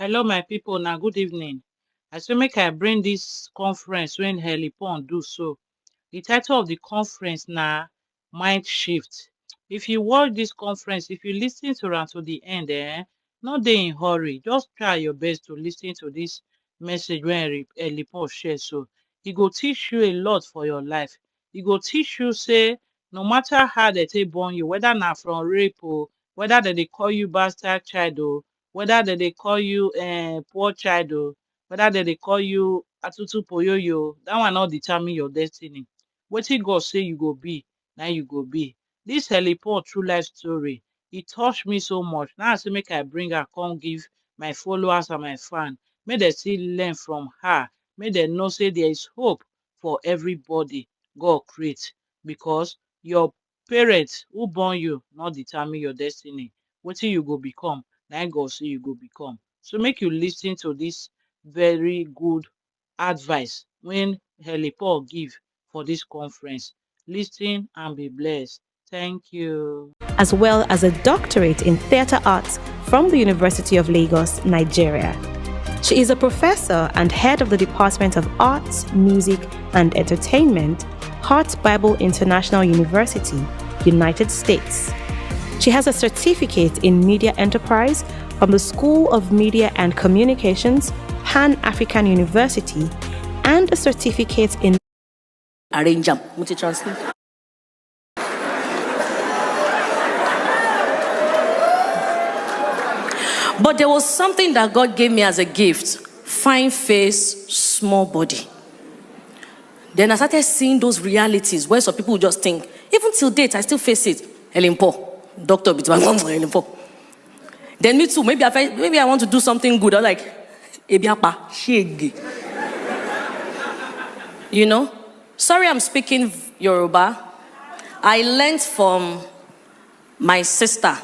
Hello, my people. Now, good evening. I say make I bring this conference when Helen Paul do so. The title of the conference na Mind Shift. If you watch this conference, if you listen to it to the end, not dey in hurry. Just try your best to listen to this message when Helen Paul share. So e go teach you a lot for your life. E go teach you say no matter how they take born you, whether na from rape or whether they call you bastard child or whether they call you poor child or whether they call you atutu poyoyo, that one not determine your destiny. Wetin God say you go be, now you go be. This Helen Paul true life story, it touched me so much. Now I say make I bring her, come give my followers and my fans. May they still learn from her. May they know say there is hope for everybody God create. Because your parents who born you not determine your destiny. Wetin you go become, now God say you go become. So make you listen to this very good advice when Helen Paul give for this conference. Listen and be blessed. Thank you. As well as a doctorate in theatre arts from the University of Lagos, Nigeria. She is a professor and head of the Department of Arts, Music and Entertainment, Heart Bible International University, United States. She has a certificate in media enterprise from the School of Media and Communications, Pan-African University, and a certificate in arrange them, multi-translate. But there was something that God gave me as a gift. Fine face, small body. Then I started seeing those realities where some people just think, even till date, I still face it. Helen Paul, Dr. Bitman, Helen Paul. Then me too, maybe I want to do something good. I'm like, Ebiapa, shege. You know? Sorry I'm speaking Yoruba. I learned from my sister.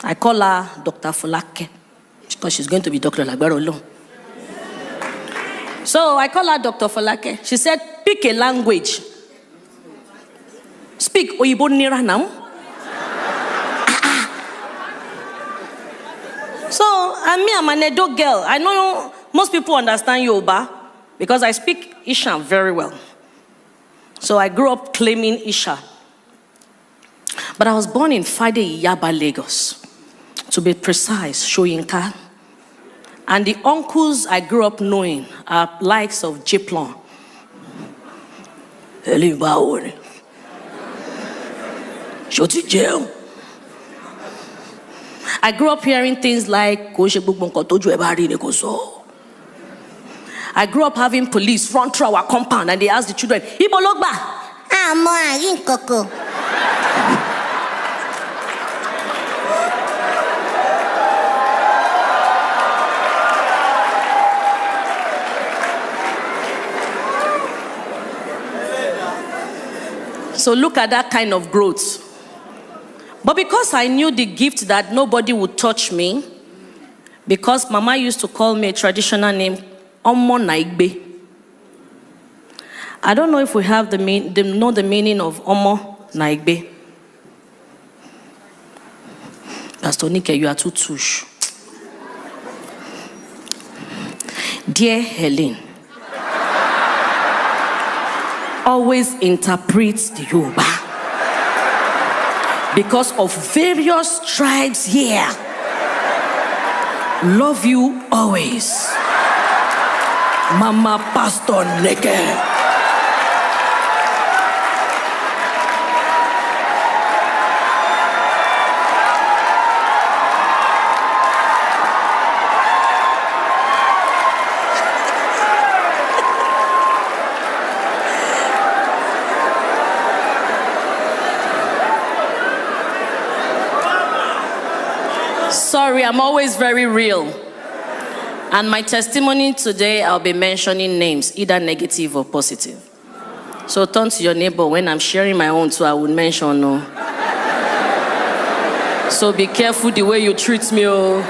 I call her Dr. Folake because she's going to be Dr. Lagbaro. So I call her Dr. Folake. She said, pick a language. Speak Oyibo Nira now. So, and me, I'm an Edo girl. I know most people understand Yoruba because I speak Isha very well. So I grew up claiming Isha. But I was born in Fade Iyaba, Lagos. To be precise, Shoyinka. And the uncles I grew up knowing are likes of Jiplon. I grew up hearing things like I grew up having police run through our compound and they asked the children, Ibo Logba. So look at that kind of growth. But because I knew the gift that nobody would touch me, because Mama used to call me a traditional name, Omo Naigbe. I don't know if we have know the meaning of Omo Naigbe. Pastor Nike, you are too touche. Dear Helen, always interprets the Yoruba because of various tribes here. Love you always. Mama Pastor Neke. Sorry, I'm always very real. And my testimony today, I'll be mentioning names, either negative or positive. So turn to your neighbor. When I'm sharing my own too, I would mention no. So be careful the way you treat me. Oh.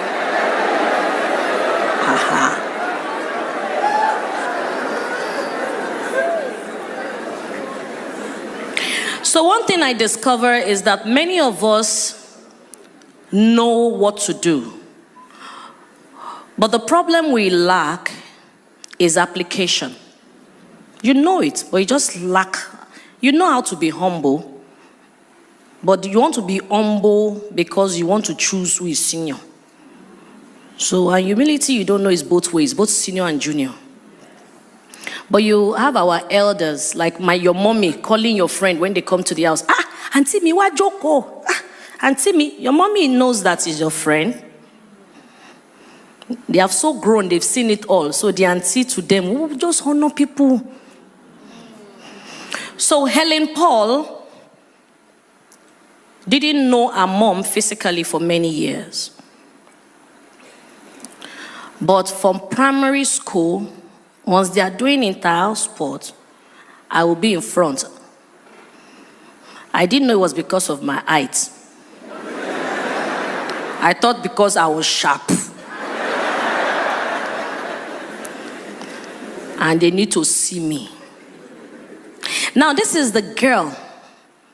So one thing I discover is that many of us know what to do. But the problem we lack is application. You know it, but you just lack. You know how to be humble, but you want to be humble because you want to choose who is senior. So our humility, you don't know, is both ways, both senior and junior. But you have our elders, like your mommy, calling your friend when they come to the house. Auntie me, what joko? Auntie me, your mommy knows that is your friend. They have so grown, they've seen it all. So the auntie to them, we just honor people. So Helen Paul didn't know her mom physically for many years. But from primary school, once they are doing inter-house sport, I will be in front. I didn't know it was because of my height. I thought because I was sharp. And they need to see me. Now, this is the girl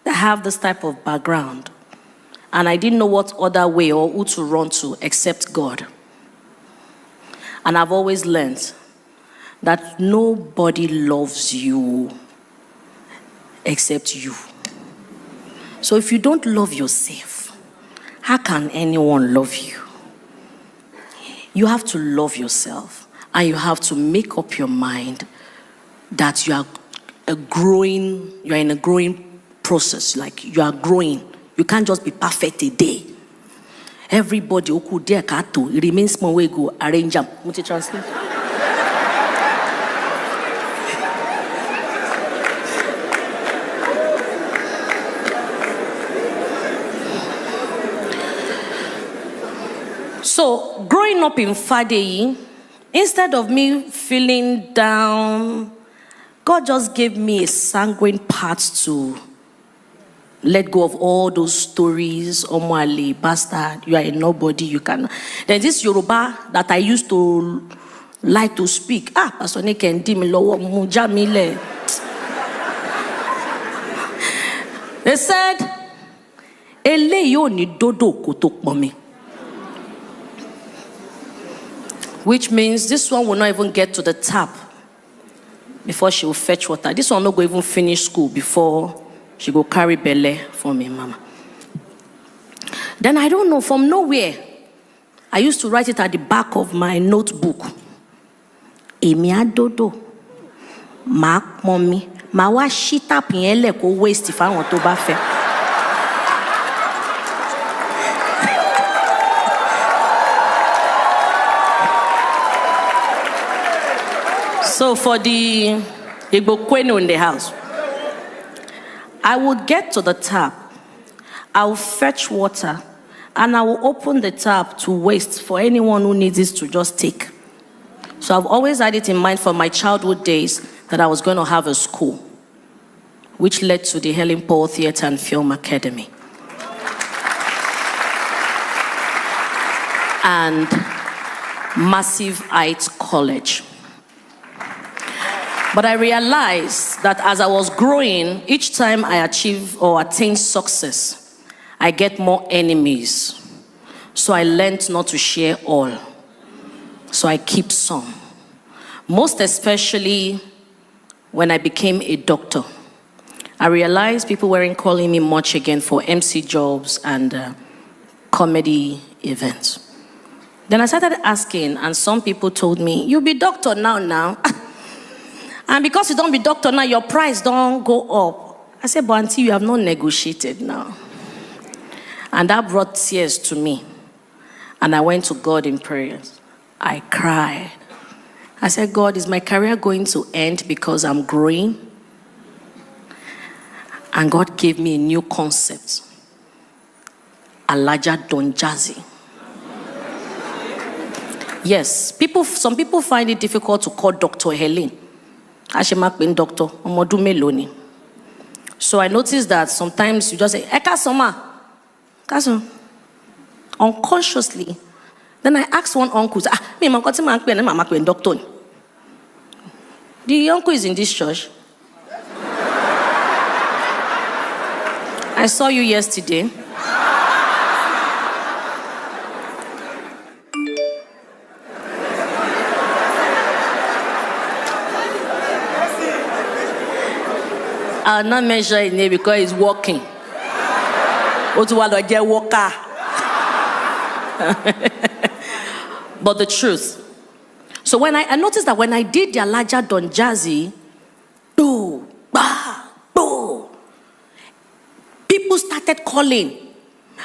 that have this type of background. And I didn't know what other way or who to run to except God. And I've always learned that nobody loves you except you. So if you don't love yourself, how can anyone love you? You have to love yourself. And you have to make up your mind that you are in a growing process. Like you are growing. You can't just be perfect a day. Everybody who could dare kato, it remains small way go arrange them. Multi-translate. So growing up in Fadeyi, instead of me feeling down, God just gave me a sanguine part to let go of all those stories. Omwale, bastard, you are a nobody, you can. There's this Yoruba that I used to like to speak. Pastor Nike Ndi mi lowo mujamile. They said, Eleyo ni dodo kotok mommy. Which means this one will not even get to the tap before she will fetch water. This one will not go even finish school before she go carry belle for me, mama. Then I don't know, from nowhere, I used to write it at the back of my notebook. Emi adodo, ma mommy, ma wa shita pinyele ko waste if I want to bafe. So for the Igbo Kwenu in the house, I would get to the tap, I will fetch water, and I will open the tap to waste for anyone who needs it to just take. So I've always had it in mind from my childhood days that I was going to have a school, which led to the Helen Paul Theatre and Film Academy. And Massive Heights College. But I realized that as I was growing, each time I achieve or attain success, I get more enemies. So I learned not to share all. So I keep some. Most especially when I became a doctor. I realized people weren't calling me much again for MC jobs and comedy events. Then I started asking, and some people told me, "You'll be doctor now." And because you don't be doctor now, your price don't go up. I said, but auntie, you have not negotiated now. And that brought tears to me. And I went to God in prayers. I cried. I said, God, is my career going to end because I'm growing? And God gave me a new concept. Alaja Donjazi. Yes, some people find it difficult to call Dr. Helen. Ashemak been doctor, Omodu Meloni. So I noticed that sometimes you just say, Eka Soma. Kaso. Unconsciously. Then I asked one uncle, me mankoti mankwe and mama kwen doctor. The uncle is in this church. I saw you yesterday. I'll not mention his name because he's walking. Walker. But the truth. So when I noticed that when I did the Elijah Don Jazzy, people started calling,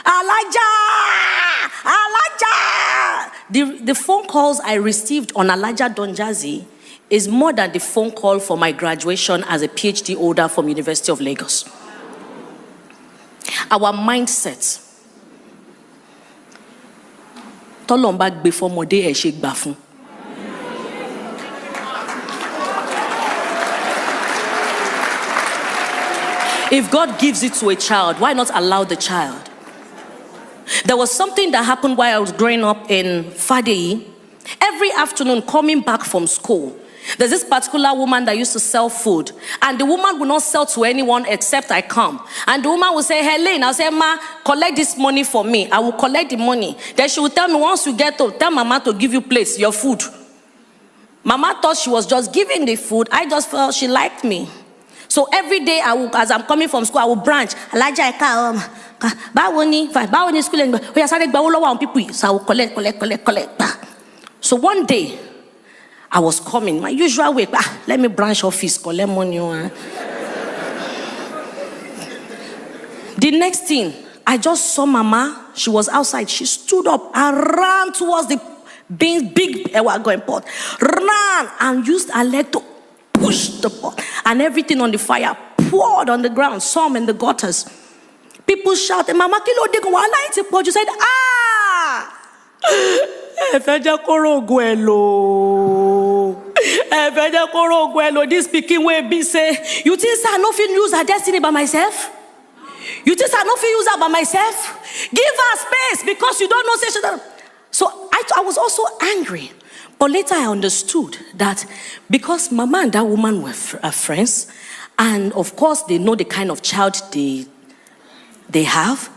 Elijah! The phone calls I received on Elijah Don Jazzy is more than the phone call for my graduation as a PhD holder from University of Lagos. Our mindset. Tolomba before mode e shake bafun. If God gives it to a child, why not allow the child? There was something that happened while I was growing up in Fadei. Every afternoon coming back from school, there's this particular woman that used to sell food, and the woman would not sell to anyone except I come. And the woman would say, Helen, I'll say, Ma, collect this money for me. I will collect the money. Then she would tell me, once you get home, tell Mama to give you plates, your food. Mama thought she was just giving the food. I just felt she liked me. So every day, as I'm coming from school, I will branch. Elijah, so I will collect. So one day, I was coming, my usual way. Let me branch office, collect money. The next thing, I just saw Mama. She was outside. She stood up and ran towards the big going pot. Ran and used her leg to push the pot. And everything on the fire poured on the ground, some in the gutters. People shouted, Mama, kilo de go ala iti pot. You said, this speaking way be say, you think I no fit use her destiny by myself? You think I no fit use her by myself? Give her space because you don't know say. So I was also angry. But later I understood that because Mama and that woman were friends, and of course they know the kind of child they have.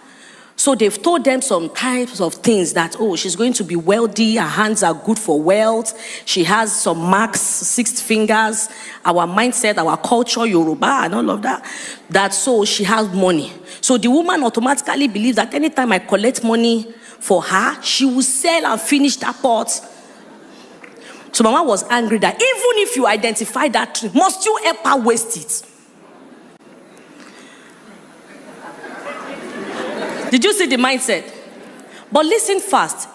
So they've told them some types of things that, oh, she's going to be wealthy, her hands are good for wealth, she has some marks, 6 fingers, our mindset, our culture, Yoruba, and all of that, that so she has money. So the woman automatically believes that anytime I collect money for her, she will sell and finish that pot. So Mama was angry that even if you identify that tree, must you ever waste it? Did you see the mindset? But listen fast.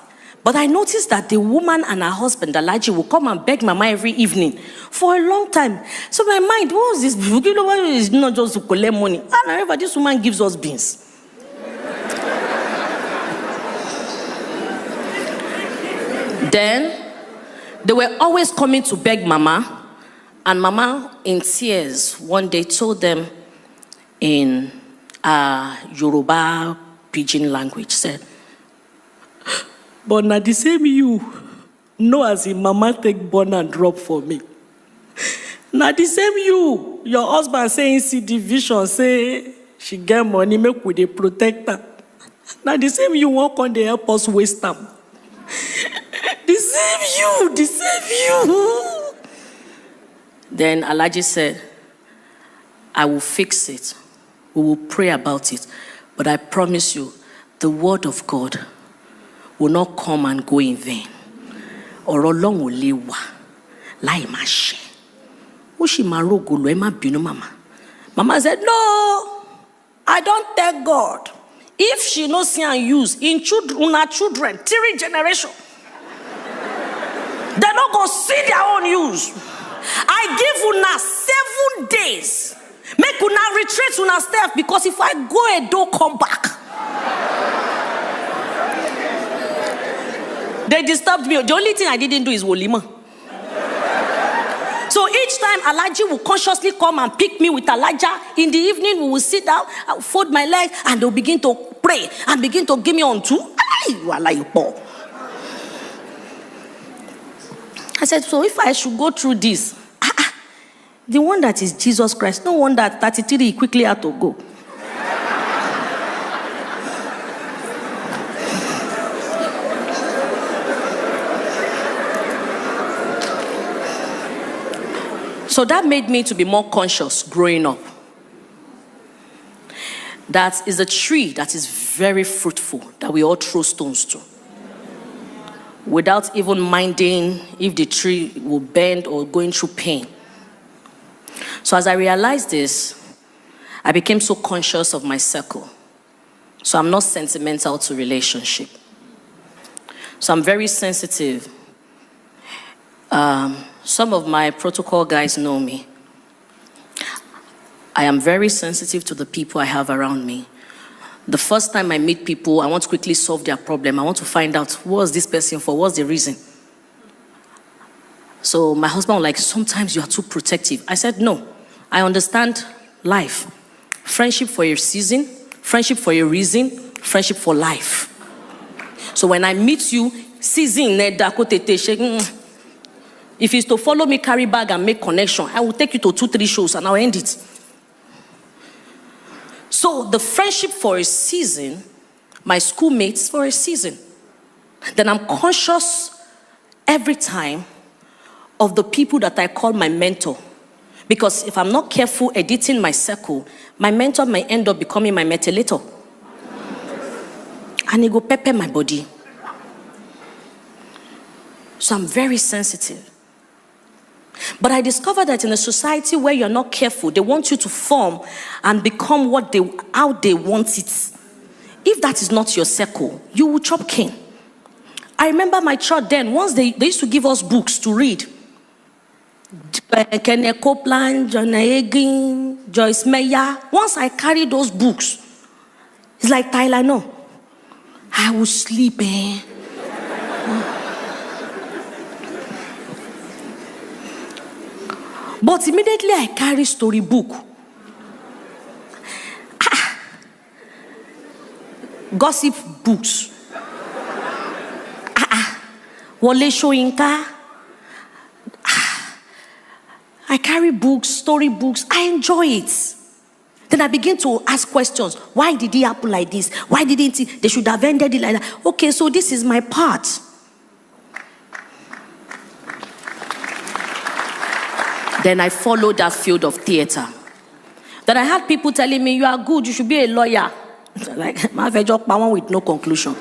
But I noticed that the woman and her husband, Alaji, will come and beg Mama every evening for a long time. So my mind, what was this? It's not just to collect money. And however, this woman gives us beans. Then, they were always coming to beg Mama. And Mama, in tears, one day told them in Yoruba pidgin language, said, but now the same you know as in Mama take born and drop for me. Now the same you, your husband saying see the vision, say she get money, make with a protector. Now the same you walk on the help us waste time. The same you. Then Alaji said, I will fix it. We will pray about it. But I promise you, the word of God will not come and go in vain. Or long will lewa. Lai mashe. Ushi marogo lo ema binu mama. Mama said, no, I don't tell God. If she no see and use in children, 3 generations, they're not going to see their own use. I give una 7 days. Make una retreat una step, because if I go and don't come back. They disturbed me. The only thing I didn't do is wolima. So each time Alaji will consciously come and pick me with Elijah, in the evening we will sit down, I will fold my legs, and they'll begin to pray and begin to give me on two. I said, so if I should go through this, the one that is Jesus Christ, no wonder 33 quickly had to go. So that made me to be more conscious growing up. that is a tree that is very fruitful, that we all throw stones to, without even minding if the tree will bend or going through pain. So as I realized this, I became so conscious of my circle. So I'm not sentimental to relationship. So I'm very sensitive. Some of my protocol guys know me. I am very sensitive to the people I have around me. The first time I meet people, I want to quickly solve their problem. I want to find out, what's this person for? What's the reason? So my husband was like, sometimes you are too protective. I said, no, I understand life. Friendship for a season, friendship for a reason, friendship for life. So when I meet you, season, if it's to follow me, carry bag and make connection, I will take you to 2-3 shows and I'll end it. So the friendship for a season, my schoolmates for a season. Then I'm conscious every time of the people that I call my mentor. Because if I'm not careful editing my circle, my mentor may end up becoming my methylator. And it go pepper my body. So I'm very sensitive. But I discovered that in a society where you're not careful, they want you to form and become how they want it. If that is not your circle, you will chop cane. I remember my church then, once they used to give us books to read. Kenneth Copeland, John Hagin, Joyce Meyer. Once I carried those books, it's like Tyler, no. I will sleep, But immediately I carry storybook. Gossip books. Wole Soyinka. I carry books, storybooks. I enjoy it. Then I begin to ask questions. Why did it happen like this? Why didn't they should have ended it like that? Okay, so this is my part. Then I followed that field of theater. Then I had people telling me, you are good, you should be a lawyer. Like, my job with no conclusion.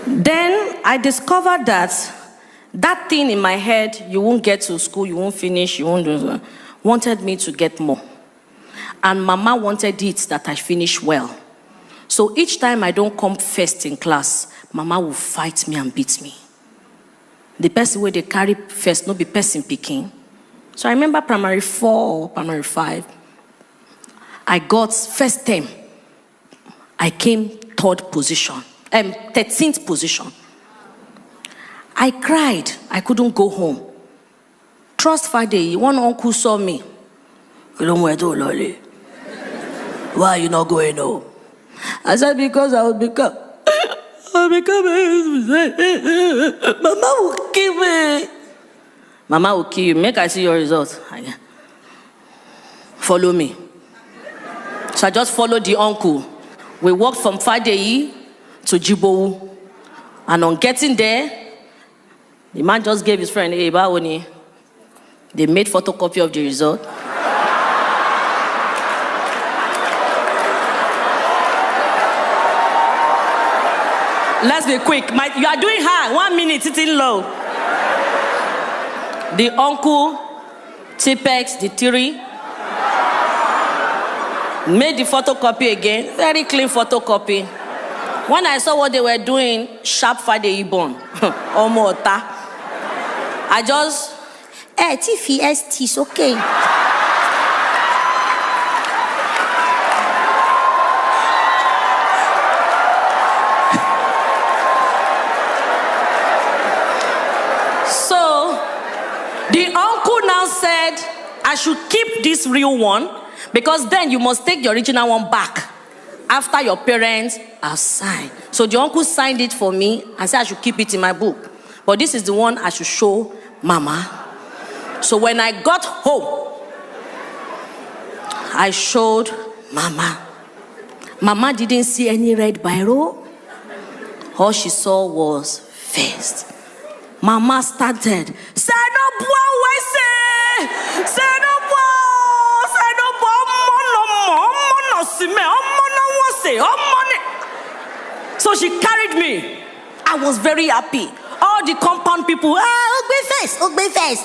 Then I discovered that thing in my head, you won't get to school, you won't finish, you won't do that, wanted me to get more. And Mama wanted it that I finish well. So each time I don't come first in class, Mama will fight me and beat me. The person where they carry first, no be person picking. So I remember primary 4 or primary 5, I got first term. I came 13th position. I cried. I couldn't go home. Trust Friday, one uncle saw me. Why are you not going home? I said, because I'll become Mama will kill me. Mama will kill you. Make I see your results. Follow me. So I just followed the uncle. We walked from Fadeyi to Jibowu. And on getting there, the man just gave his friend, hey, Bawoni. They made photocopy of the result. Let's be quick. You are doing high. 1 minute, sitting low. The uncle, Tipex, the theory, made the photocopy again. Very clean photocopy. When I saw what they were doing, sharp Fadeyi born. Omota. I just, TFST is okay. The uncle now said, I should keep this real one because then you must take the original one back after your parents have signed. So the uncle signed it for me and said I should keep it in my book. But this is the one I should show Mama. So when I got home, I showed Mama. Mama didn't see any red biro. All she saw was first. Mama started. Say no boy, why say? Say no boy, say no boy, no see me, no say, So she carried me. I was very happy. All the compound people, Ogbe face.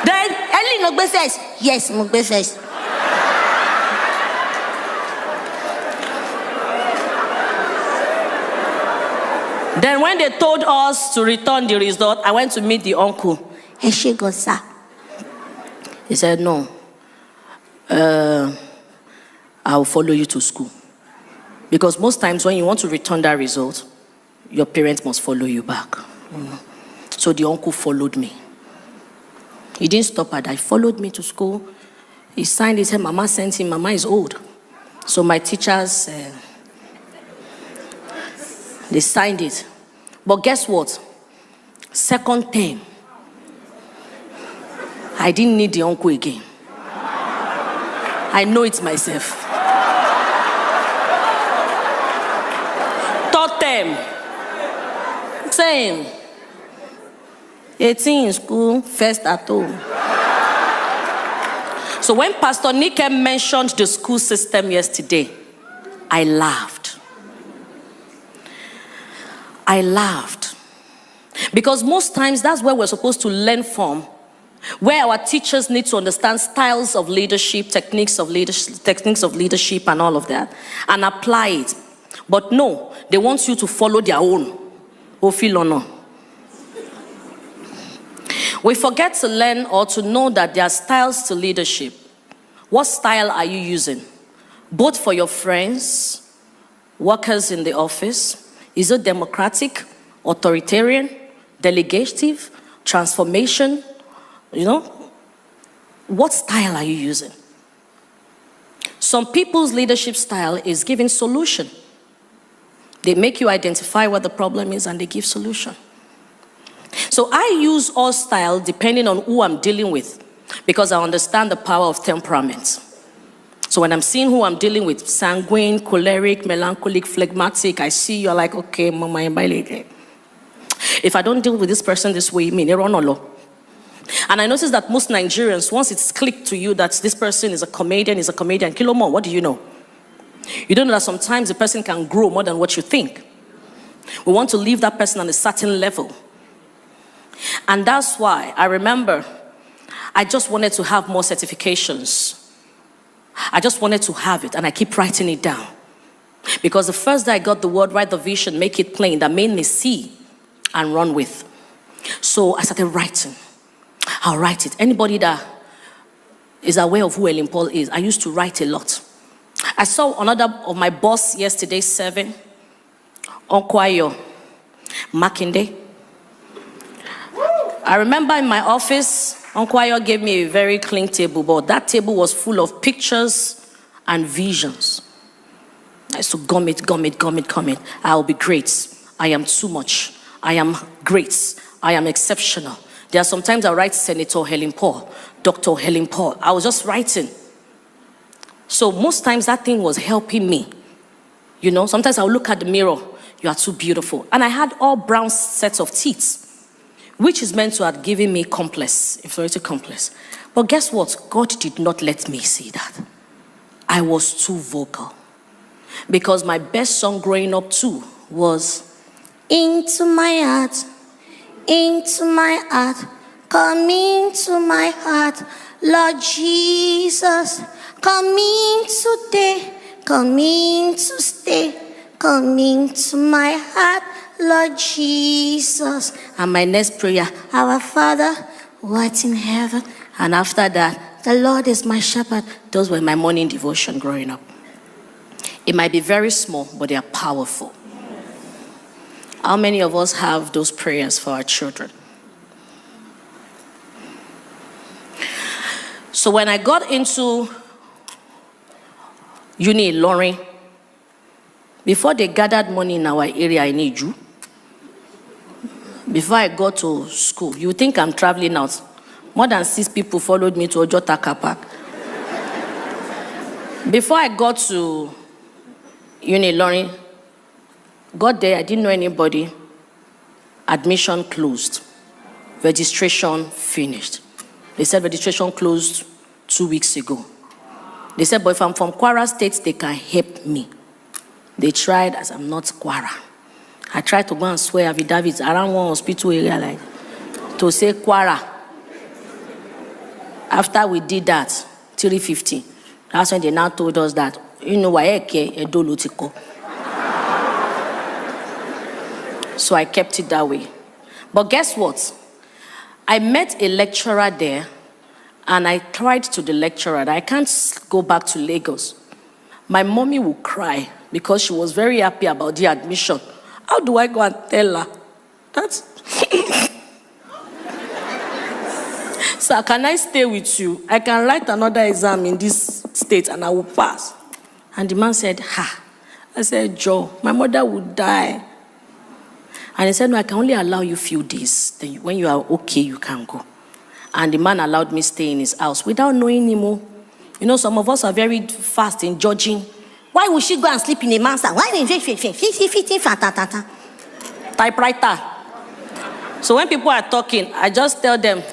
Then Ellen Ogbe face. Yes, Ogbe face. Then when they told us to return the result, I went to meet the uncle. Hey, she goes, sir. He said, no. I'll follow you to school. Because most times when you want to return that result, your parents must follow you back. So the uncle followed me. He didn't stop at that. He followed me to school. He signed it. Said, Mama sent him. Mama is old. So my teachers, they signed it. But guess what? Second term, I didn't need the uncle again. I know it myself. Third term, same. 18 in school, first at home. So when Pastor Nike mentioned the school system yesterday, I laughed. I laughed. Because most times that's where we're supposed to learn from, where our teachers need to understand styles of leadership, techniques of leadership and all of that, and apply it. But no, they want you to follow their own. We forget to learn or to know that there are styles to leadership. What style are you using? Both for your friends, workers in the office. Is it democratic, authoritarian, delegative, transformation? What style are you using? Some people's leadership style is giving solution. They make you identify what the problem is and they give solution. So I use all style depending on who I'm dealing with because I understand the power of temperament. So when I'm seeing who I'm dealing with, sanguine, choleric, melancholic, phlegmatic, I see you're like, okay, mama, if I don't deal with this person this way, and I notice that most Nigerians, once it's clicked to you that this person is a comedian, kilo more, what do you know? You don't know that sometimes a person can grow more than what you think. We want to leave that person on a certain level. And that's why I remember I just wanted to have more certifications. I just wanted to have it, and I keep writing it down. Because the first day I got the word, write the vision, make it plain, that made me see and run with. So I started writing. I'll write it. Anybody that is aware of who Helen Paul is, I used to write a lot. I saw another of my boss yesterday, 7, Onkwayo Makinde. I remember in my office, Onkwayo gave me a very clean table, but that table was full of pictures and visions. I used to gum it. I'll be great. I am too much. I am great. I am exceptional. There are sometimes I write Senator Helen Paul, Dr. Helen Paul. I was just writing. So most times that thing was helping me. Sometimes I'll look at the mirror. You are too beautiful. And I had all brown sets of teeth, which is meant to have given me complex, inferiority complex. But guess what? God did not let me see that. I was too vocal. Because my best song growing up too was, into my heart, come into my heart, Lord Jesus, come in today, come in to stay, come into my heart, Lord Jesus. And my next prayer, our Father, who art in heaven. And after that, the Lord is my shepherd. Those were my morning devotion growing up. It might be very small, but they are powerful. How many of us have those prayers for our children? So when I got into uni in Lorraine, before they gathered money in our area in Iju, before I got to school, you think I'm traveling out. More than 6 people followed me to Ojota Car Park. Before I got to uni in Lorraine, got there, I didn't know anybody. admission closed. Registration finished. They said registration closed 2 weeks ago. They said, but if I'm from Kwara State, they can help me. They tried, as I'm not Kwara. I tried to go and swear affidavits around one hospital area, like, to say Kwara. After we did that, 350, that's when they now told us that, you know, so I kept it that way. But guess what? I met a lecturer there, and I cried to the lecturer that I can't go back to Lagos. My mommy will cry because she was very happy about the admission. How do I go and tell her? That's Sir, can I stay with you? I can write another exam in this state and I will pass. And the man said, ha. I said, Joe, my mother would die. And he said, no, I can only allow you a few days. Then when you are okay, you can go. And the man allowed me stay in his house without knowing him. You know, some of us are very fast in judging. Why would she go and sleep in a man's house? Why typewriter? So when people are talking, I just tell them,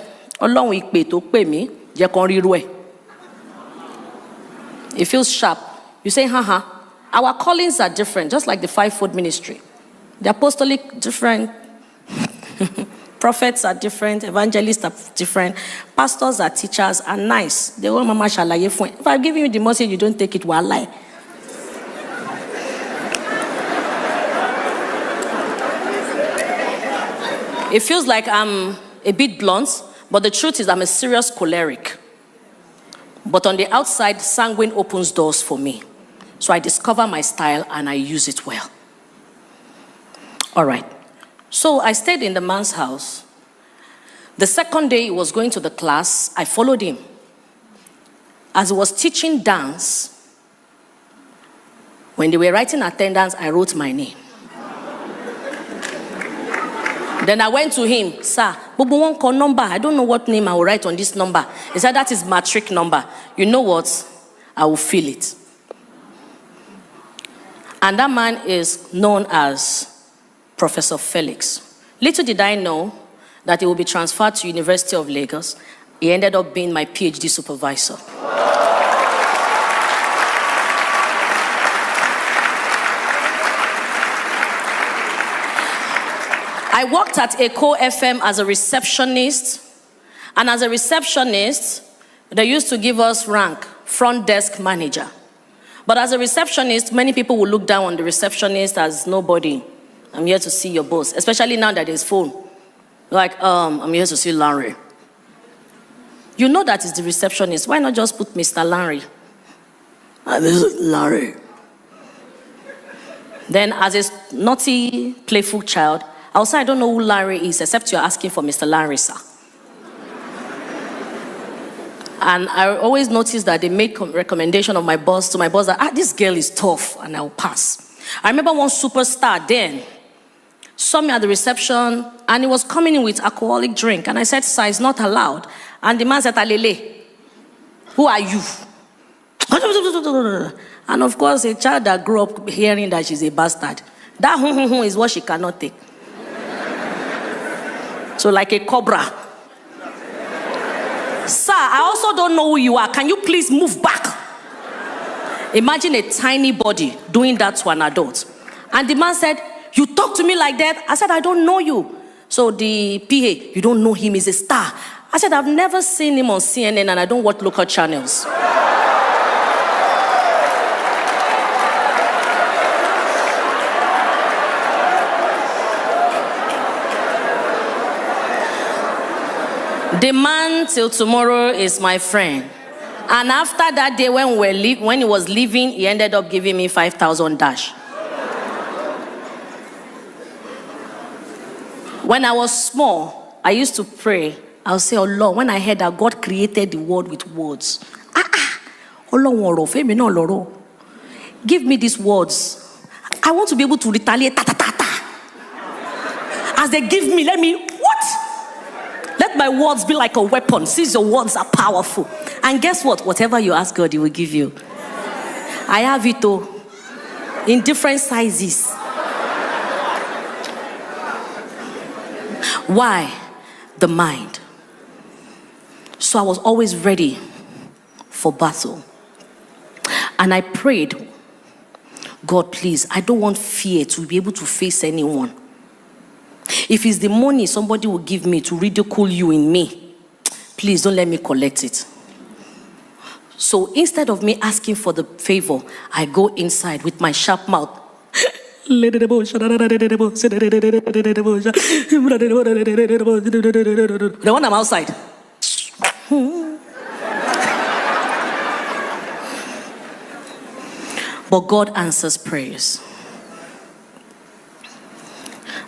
it feels sharp. You say, haha. Our callings are different, just like the fivefold ministry. The apostolic different. Prophets are different, evangelists are different, pastors are teachers, are nice. They want mama shalaye fun. If I'm giving you the message, you don't take it, well, lie. It feels like I'm a bit blunt, but the truth is I'm a serious choleric. But on the outside, sanguine opens doors for me. So I discover my style and I use it well. All right. So I stayed in the man's house. The second day he was going to the class, I followed him. As he was teaching dance, when they were writing attendance, I wrote my name. Then I went to him, sir, Bobo won't call number. I don't know what name I will write on this number. He said, that is matric number. You know what? I will fill it. And that man is known as Professor Felix. Little did I know that he will be transferred to University of Lagos. He ended up being my PhD supervisor. I worked at Echo FM as a receptionist. And as a receptionist, they used to give us rank, front desk manager. But as a receptionist, many people will look down on the receptionist as nobody. I'm here to see your boss, especially now that there's phone. Like, I'm here to see Larry. You know that is the receptionist. Why not just put Mr. Larry? This is Larry. Then as a naughty, playful child, I'll say I don't know who Larry is, except you're asking for Mr. Larry, sir. And I always notice that they make recommendation of my boss to my boss that, this girl is tough, and I'll pass. I remember one superstar then saw me at the reception, and he was coming in with alcoholic drink. And I said, sir, it's not allowed. And the man said, Alele, who are you? And of course, a child that grew up hearing that she's a bastard, that is what she cannot take. So like a cobra. Sir, I also don't know who you are. Can you please move back? Imagine a tiny body doing that to an adult. And the man said, you talk to me like that? I said, I don't know you. So the PA, you don't know him, he's a star. I said, I've never seen him on CNN and I don't watch local channels. The man till tomorrow is my friend. And after that day when he was leaving, he ended up giving me 5,000 dash. When I was small, I used to pray. I would say, oh Lord, when I heard that God created the world with words. Oh Lord, give me these words. I want to be able to retaliate. As they give me, let my words be like a weapon, since your words are powerful. And guess what? Whatever you ask God, He will give you. I have it all in different sizes. Why? The mind. So I was always ready for battle. And I prayed, God, please, I don't want fear to be able to face anyone. If it's the money somebody will give me to ridicule you in me, please don't let me collect it. So instead of me asking for the favor, I go inside with my sharp mouth. The one I'm outside. But God answers prayers.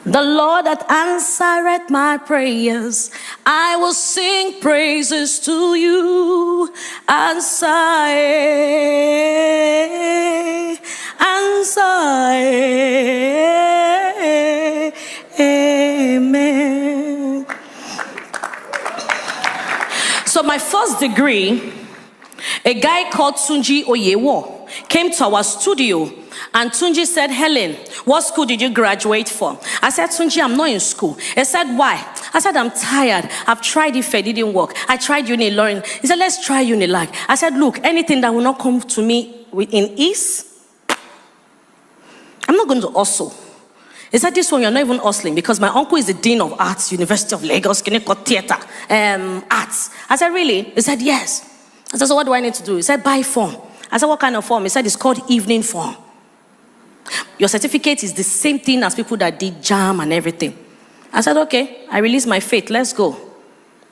The Lord that answereth my prayers, I will sing praises to you. Answer, amen. So my first degree, a guy called Tunji Oyewo came to our studio, and Tunji said, Helen, what school did you graduate from? I said, Tunji, I'm not in school. He said, why? I said, I'm tired. I've tried if it didn't work. I tried Unilag. He said, let's try Unilag. I said, look, anything that will not come to me in ease, I'm not going to hustle. He said, this one, you're not even hustling because my uncle is the Dean of Arts, University of Lagos, Kineko Theatre, Arts. I said, really? He said, yes. I said, so what do I need to do? He said, buy form. I said, what kind of form? He said, it's called evening form. Your certificate is the same thing as people that did JAM and everything. I said, okay. I released my faith. Let's go.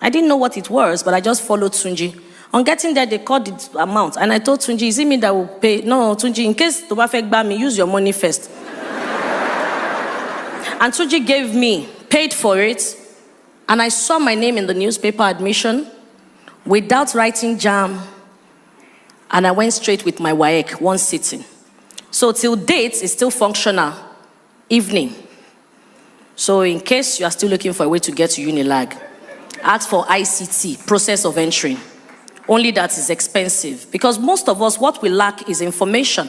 I didn't know what it was, but I just followed Tunji. On getting there, they called the amount. And I told Tunji, is it me that will pay? No, Tunji, in case to affect me, use your money first. And Tunji gave me, paid for it. And I saw my name in the newspaper admission without writing JAM. And I went straight with my WAEC, one sitting. So till date, it's still functional. Evening. So in case you are still looking for a way to get to Unilag, ask for ICT, process of entering. Only that is expensive. Because most of us, what we lack is information.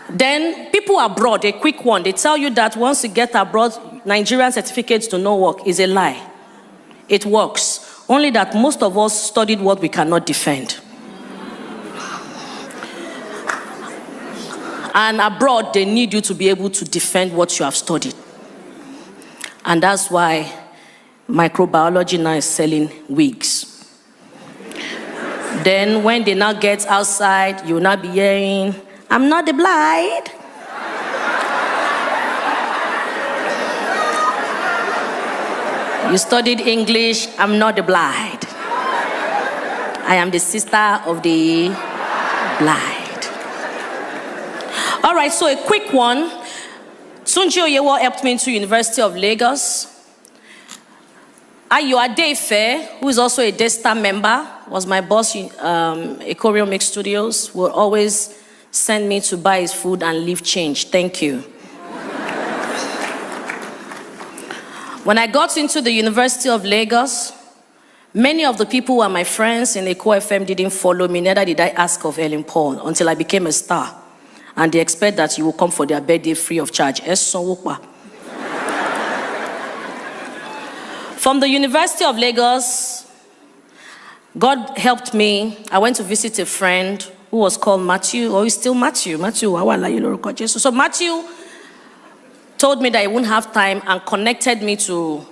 Then people abroad, a quick one, they tell you that once you get abroad, Nigerian certificates do not work. Is a lie. It works. Only that most of us studied what we cannot defend. And abroad, they need you to be able to defend what you have studied. And that's why microbiology now is selling wigs. Then when they now get outside, you will now be hearing, I'm not the blind. You studied English, I'm not the blind. I am the sister of the blind. All right, so a quick one. Tunji Oyewo helped me into University of Lagos. Ayo Adefe, who is also a DESTA member, was my boss in Equarium Mix Studios, will always send me to buy his food and leave change. Thank you. When I got into the University of Lagos, many of the people who are my friends in Eko FM didn't follow me, neither did I ask of Helen Paul until I became a star. And they expect that you will come for their birthday free of charge. From the University of Lagos, God helped me. I went to visit a friend who was called Matthew, or he's still Matthew. So Matthew told me that he wouldn't have time and connected me to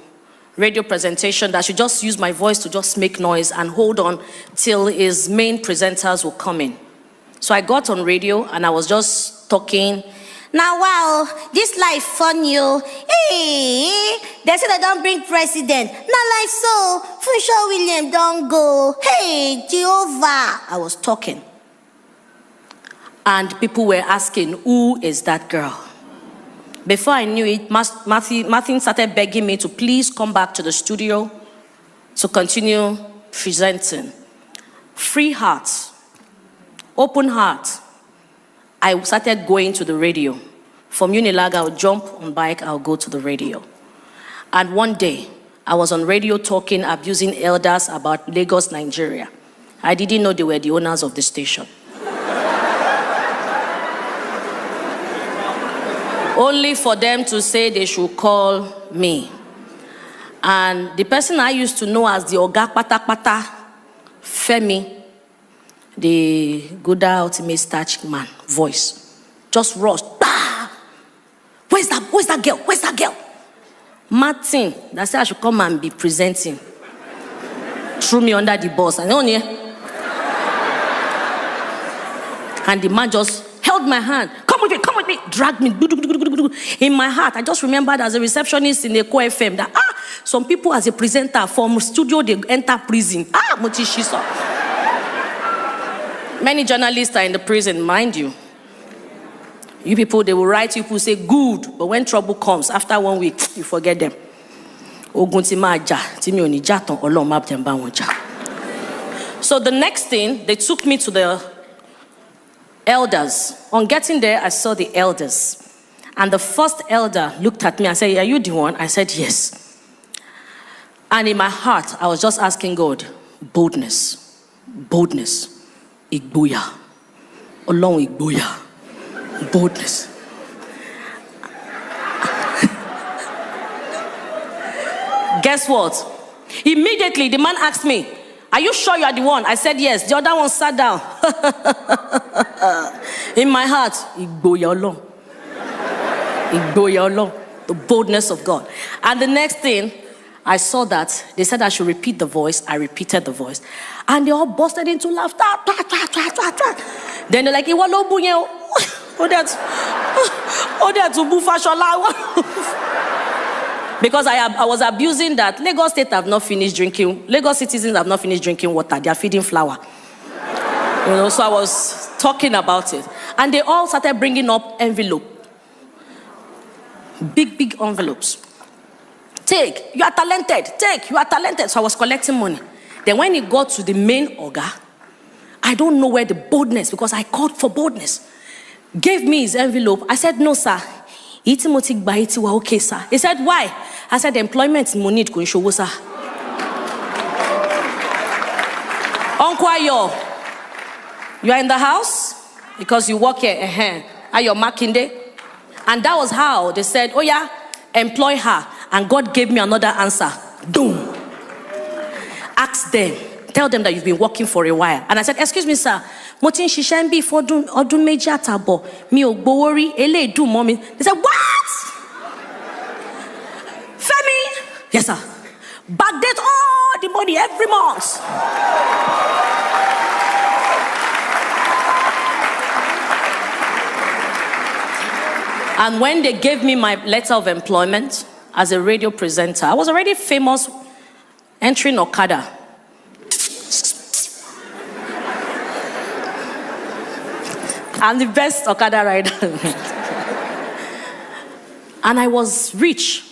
radio presentation, that I should just use my voice to just make noise and hold on till his main presenters will come in. So I got on radio and I was just talking. Now, wow, this life fun, you. Hey, they said I don't bring president. Not life so. Funshaw William don't go. Hey, Jehovah. I was talking. And people were asking, who is that girl? Before I knew it, Martin started begging me to please come back to the studio to continue presenting. Free heart. Open heart. I started going to the radio. From Unilag, I'll jump on bike, I'll go to the radio. And one day, I was on radio talking, abusing elders about Lagos, Nigeria. I didn't know they were the owners of the station. Only for them to say they should call me. And the person I used to know as the Oga Pata Pata, Femi, the Gouda ultimate starch man, voice, just rushed. Bah! Where's that girl? Where's that girl? Martin, that said I should come and be presenting. Threw me under the bus. And the man just held my hand. Come with me. Dragged me. In my heart, I just remembered as a receptionist in the Eko FM that some people as a presenter from studio, they enter prison. Many journalists are in the prison, mind you. You people, they will write you, people say good, but when trouble comes, after 1 week, you forget them. So the next thing, they took me to the elders. On getting there, I saw the elders. And the first elder looked at me and said, are you the one? I said, yes. And in my heart, I was just asking God, boldness, igboya, Olorun igboya, boldness. Guess what? Immediately, the man asked me, are you sure you are the one? I said, yes. The other one sat down. In my heart, igboya Olorun, the boldness of God. And the next thing, I saw that they said I should repeat the voice. I repeated the voice. And they all busted into laughter. Then they're like, because I was abusing that. Lagos State have not finished drinking. Lagos citizens have not finished drinking water. They are feeding flour. So I was talking about it. And they all started bringing up envelope. Big envelopes. Take, you are talented. Take, you are talented. So I was collecting money. Then when it got to the main Oga, I don't know where the boldness, because I called for boldness, gave me his envelope. I said, no, sir. Okay, sir. He said, why? I said, employment money to show, sir. Uncle Ayo, you are in the house because you work here. Are you marking day? And that was how they said, oh yeah, employ her. And God gave me another answer. Boom. Ask them. Tell them that you've been working for a while. And I said, excuse me, sir. Motin Shishambi for Odun Meja Tabo. Mi Ogbowori, Ele do mommy. They said, what? Femi? Yes, sir. Backdate all the money every month. And when they gave me my letter of employment as a radio presenter, I was already famous entering Okada. I'm the best Okada rider. And I was rich.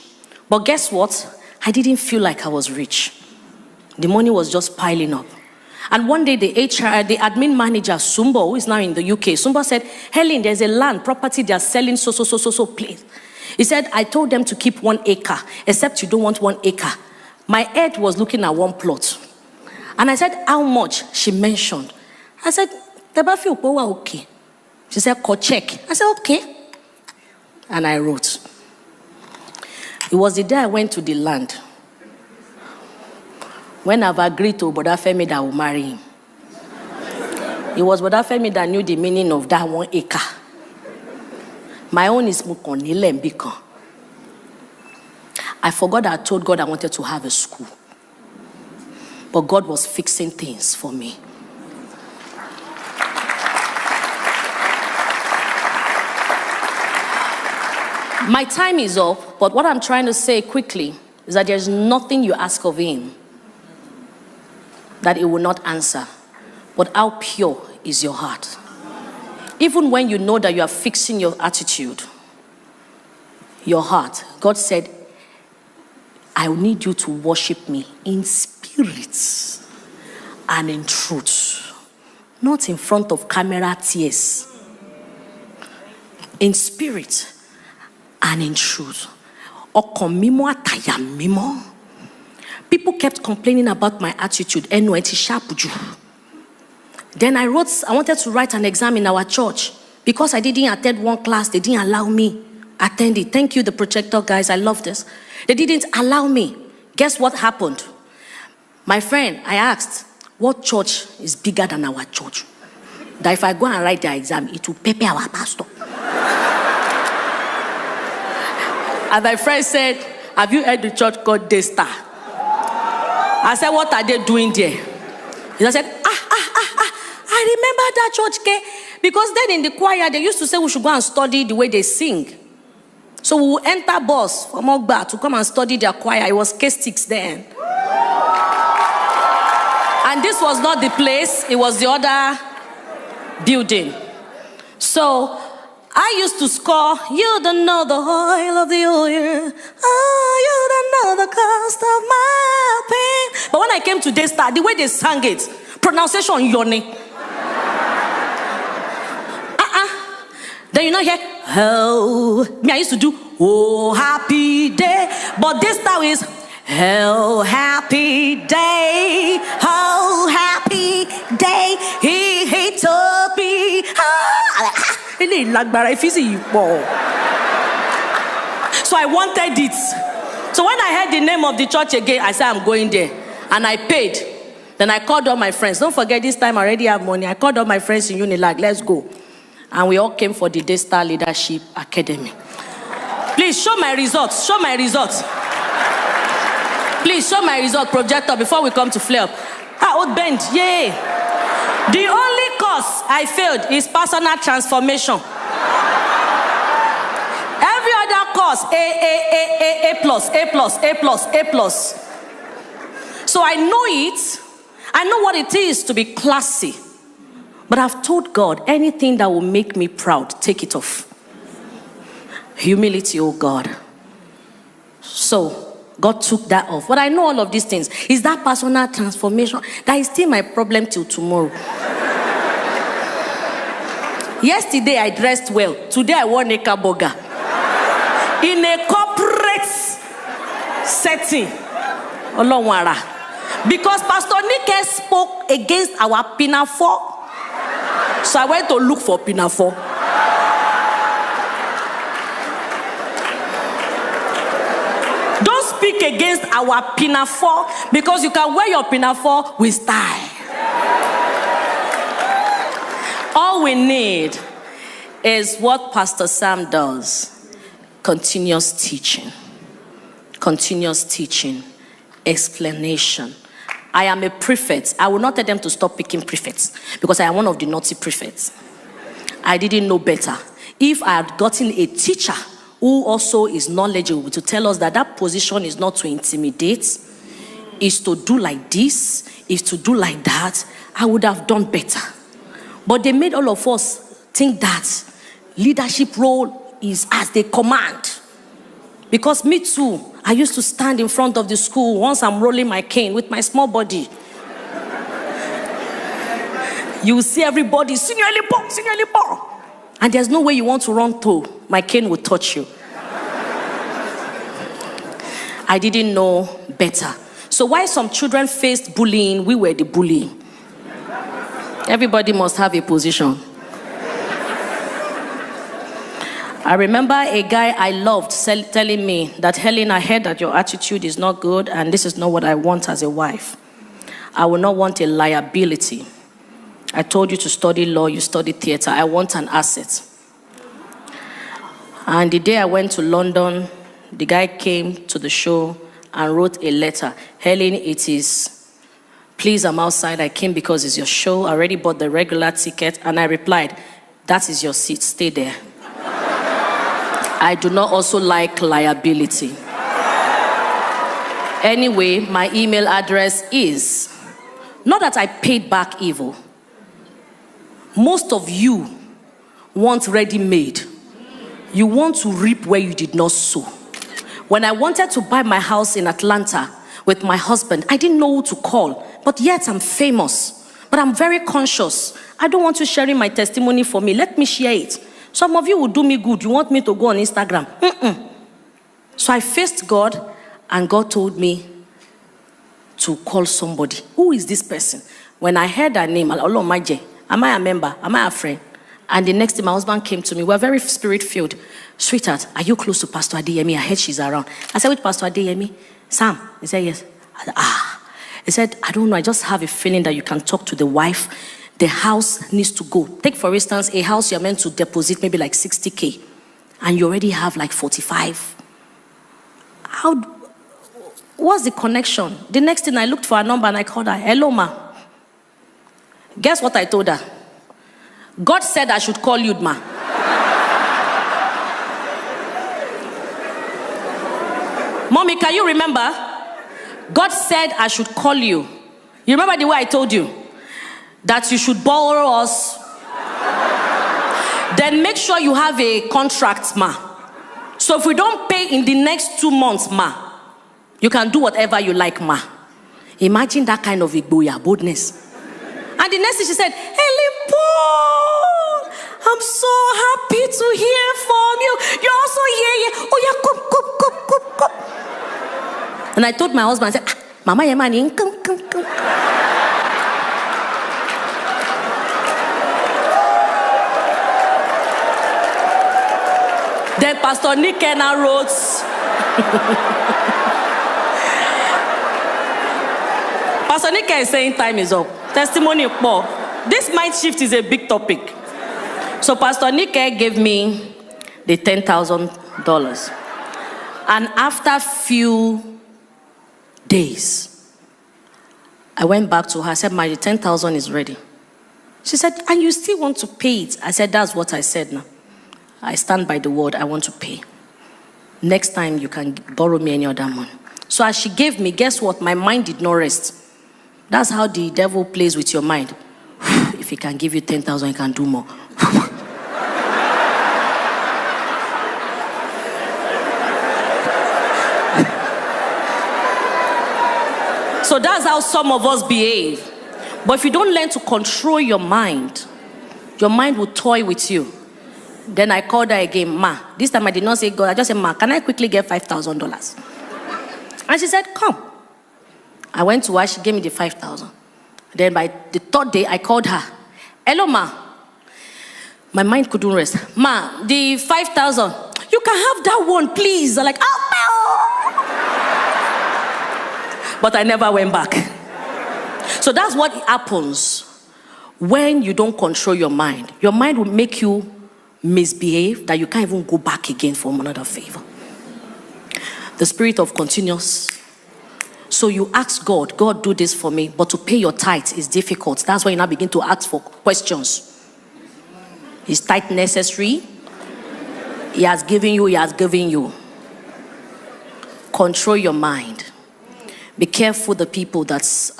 But guess what? I didn't feel like I was rich. The money was just piling up. And one day the admin manager, Sumbo, who is now in the UK, Sumbo said, Helen, there's a land, property they are selling, so, please. He said, I told them to keep 1 acre, except you don't want 1 acre. My head was looking at 1 plot. And I said, how much? She mentioned. I said, Tebafi Upowa, okay. She said, check. I said, okay. And I wrote. It was the day I went to the land. When I've agreed to Boda Femi that I will marry him. It was Boda Femi that knew the meaning of that 1 acre. My own is Mukonile Mbiko. I forgot that I told God I wanted to have a school. But God was fixing things for me. My time is up, but what I'm trying to say quickly is that there's nothing you ask of him that it will not answer. But how pure is your heart? Even when you know that you are fixing your attitude, your heart, God said, I need you to worship me in spirit and in truth. Not in front of camera tears. In spirit and in truth. People kept complaining about my attitude. Then I wanted to write an exam in our church. Because I didn't attend 1 class, they didn't allow me attend it. Thank you, the projector guys, I love this. They didn't allow me. Guess what happened? My friend, I asked, what church is bigger than our church? That if I go and write the exam, it will pay our pastor. And my friend said, have you heard the church called Daystar? I said, what are they doing there? He said, I remember that church, because then in the choir, they used to say we should go and study the way they sing. So we will enter bus from Ogba to come and study their choir. It was K6 then. And this was not the place, it was the other building. So I used to score, you don't know the oil of the oil. Oh, you don't know the cost of my pain. But when I came to Daystar, the way they sang it, pronunciation yoni. Then you know here, oh, me I used to do, oh, happy day. But this time is, oh, happy day, oh, happy day, he told me, so I wanted it. So when I heard the name of the church again, I said, I'm going there. And I paid. Then I called all my friends. Don't forget, this time I already have money. I called all my friends in Unilag, let's go. And we all came for the Daystar Leadership Academy. Please show my results. Show my results. Please show my result projector before we come to flare up. Old bend, yay. The only course I failed is personal transformation. Every other course, A plus, A plus, A plus, A plus. So I know it. I know what it is to be classy. But I've told God, anything that will make me proud, take it off. Humility, oh God. So God took that off. But I know all of these things. Is that personal transformation? That is still my problem till tomorrow. Yesterday I dressed well. Today I wore a burger. In a corporate setting. Because Pastor Nike spoke against our pinafore. So I went to look for pinafore. Don't speak against our pinafore, because you can wear your pinafore with style. All we need is what Pastor Sam does. Continuous teaching. Continuous teaching. Explanation. I am a prefect. I will not tell them to stop picking prefects, because I am one of the naughty prefects. I didn't know better. If I had gotten a teacher who also is knowledgeable to tell us that that position is not to intimidate, is to do like this, is to do like that, I would have done better. But they made all of us think that leadership role is as they command. Because me too, I used to stand in front of the school once I'm rolling my cane with my small body. You will see everybody, Senior Paul, Senior Paul. And there's no way you want to run through. My cane will touch you. I didn't know better. So while some children faced bullying, we were the bullying. Everybody must have a position. I remember a guy I loved telling me that, Helen, I heard that your attitude is not good and this is not what I want as a wife. I will not want a liability. I told you to study law, you study theater. I want an asset. And the day I went to London, the guy came to the show and wrote a letter. Helen, it is, please, I'm outside. I came because it's your show. I already bought the regular ticket. And I replied, that is your seat. Stay there. I do not also like liability. Anyway, my email address is, not that I paid back evil. Most of you want ready-made. You want to reap where you did not sow. When I wanted to buy my house in Atlanta with my husband, I didn't know who to call, but yet I'm famous. But I'm very conscious. I don't want you sharing my testimony for me. Let me share it. Some of you will do me good. You want me to go on Instagram. So I faced God, and God told me to call somebody. Who is this person? When I heard her name, am I a member? Am I a friend? And the next day, my husband came to me. We're very spirit-filled. Sweetheart, are you close to Pastor Adeyemi? I heard she's around. I said, which Pastor Adeyemi? Sam, he said, yes. I said, He said, I don't know, I just have a feeling that you can talk to the wife. The house needs to go. Take, for instance, a house you're meant to deposit maybe like 60K, and you already have like 45. What's the connection? The next thing, I looked for a number and I called her. Hello, ma. Guess what I told her? God said I should call you, ma. Mommy, can you remember? God said I should call you. You remember the way I told you? That you should borrow us. Then make sure you have a contract, ma. So if we don't pay in the next 2 months, ma, you can do whatever you like, ma. Imagine that kind of igboya, boldness. And the next thing she said, Helen Paul, I'm so happy to hear from you. You're also here. Oh yeah, come. And I told my husband, I said, Mama, your money, come. Then Pastor Nick Kenna wrote, Pastor Nick is saying time is up. Testimony of Paul. This mind shift is a big topic. So Pastor Nick gave me the $10,000. And after few days, I went back to her. I said, my 10,000 is ready. She said, and you still want to pay it? I said, that's what I said now. I stand by the word, I want to pay. Next time you can borrow me any other money. So as she gave me, guess what? My mind did not rest. That's how the devil plays with your mind. If he can give you 10,000, he can do more. So that's how some of us behave. But if you don't learn to control your mind will toy with you. Then I called her again, ma. This time I did not say God. I just said, ma, can I quickly get $5,000? And she said, come. I went to her. She gave me the 5,000. Then by the third day, I called her. Hello, ma. My mind couldn't rest. Ma, the 5,000. You can have that one, please. I'm like, oh. But I never went back. So that's what happens when you don't control your mind. Your mind will make you misbehave that you can't even go back again for another favor. The spirit of continuous. So you ask God, God, do this for me, but to pay your tithe is difficult. That's why you now begin to ask for questions. Is tithe necessary? He has given you. Control your mind. Be careful the people that's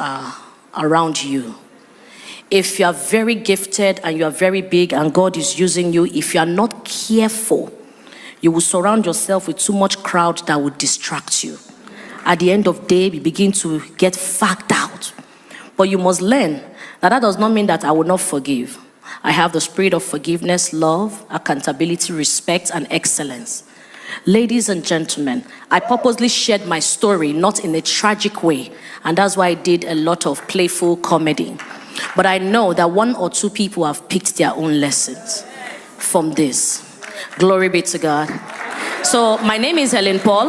around you. If you are very gifted and you are very big and God is using you, if you are not careful, you will surround yourself with too much crowd that will distract you. At the end of the day, you begin to get fagged out. But you must learn that does not mean that I will not forgive. I have the spirit of forgiveness, love, accountability, respect, and excellence. Ladies and gentlemen, I purposely shared my story, not in a tragic way, and that's why I did a lot of playful comedy. But I know that 1 or 2 people have picked their own lessons from this. Glory be to God. So my name is Helen Paul.